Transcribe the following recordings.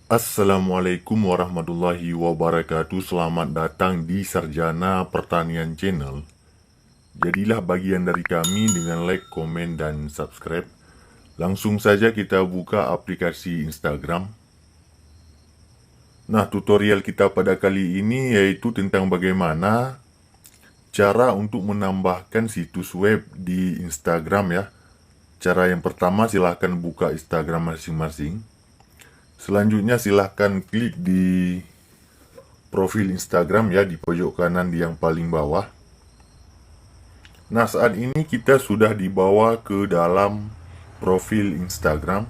Assalamualaikum warahmatullahi wabarakatuh. Selamat datang di Sarjana Pertanian Channel. Jadilah bagian dari kami dengan like, komen, dan subscribe. Langsung saja kita buka aplikasi Instagram. Nah, tutorial kita pada kali ini yaitu tentang bagaimana cara untuk menambahkan situs web di Instagram ya. Cara yang pertama, silahkan buka Instagram masing-masing. Selanjutnya silahkan klik di profil Instagram ya, di pojok kanan di yang paling bawah. Nah, saat ini kita sudah dibawa ke dalam profil Instagram.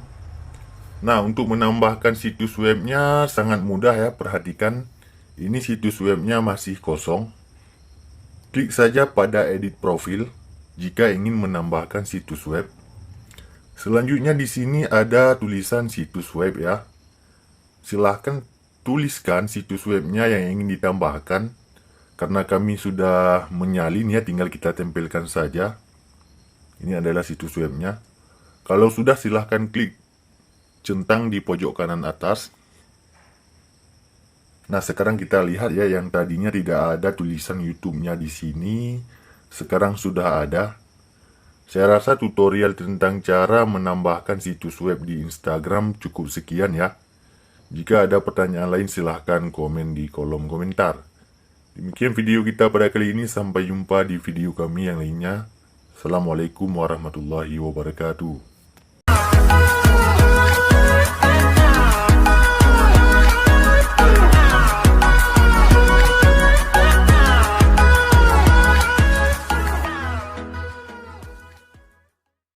Nah, untuk menambahkan situs webnya sangat mudah ya. Perhatikan, ini situs webnya masih kosong. Klik saja pada edit profil jika ingin menambahkan situs web. Selanjutnya di sini ada tulisan situs web ya. Silahkan tuliskan situs webnya yang ingin ditambahkan. Karena kami sudah menyalin ya, tinggal kita tempelkan saja. Ini adalah situs webnya. Kalau sudah, silahkan klik centang di pojok kanan atas. Nah, sekarang kita lihat ya, yang tadinya tidak ada tulisan YouTube-nya di sini, sekarang sudah ada. Saya rasa tutorial tentang cara menambahkan situs web di Instagram cukup sekian ya. Jika ada pertanyaan lain, silahkan komen di kolom komentar. Demikian video kita pada kali ini. Sampai jumpa di video kami yang lainnya. Assalamualaikum warahmatullahi wabarakatuh.